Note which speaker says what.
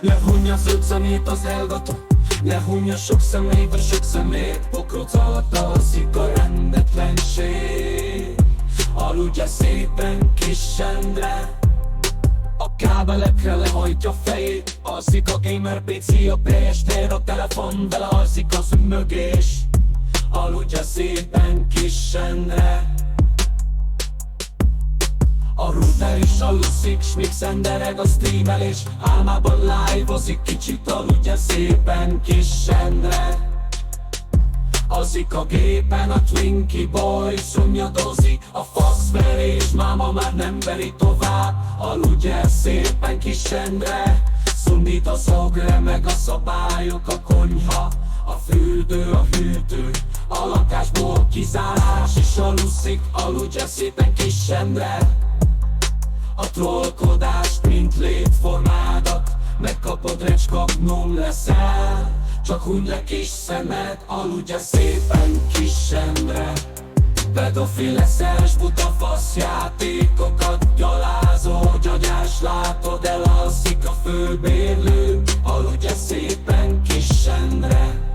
Speaker 1: Lehunja az 5 szemét az elgató, lehunja sok szemét, a sok szemét. Pokroc alatt alszik a rendetlenség. Aludja szépen kis Endre, a kábelekre lehajtja fejét. Alszik a gamer PC, a PS-tér, a telefon, vele alszik a szümmögés. Aludja szépen kis Endre. A router is aluszik, s mixen dereg a streamelés. Álmában live-ozik, kicsit aludja szépen kis Endre. Alszik a gépen a Twinkie Boy, szomjadozik a faszverés. Máma már nem veri tovább, aludja szépen kis Endre. Szundít a szag, remeg a szabályok, a konyha, a fürdő, a hűtő, a lakásból kizárás is aluszik, aludja szépen kis Endre. A trollkodást, mint létformádat megkapod, recskaknom leszel. Csak hunyd le kis szemed, aludja szépen kis Endre. Pedofil leszel, s buta faszjátékokat gyalázó gyagyás, látod, elalszik a főbérlő. Aludja szépen kis Endre.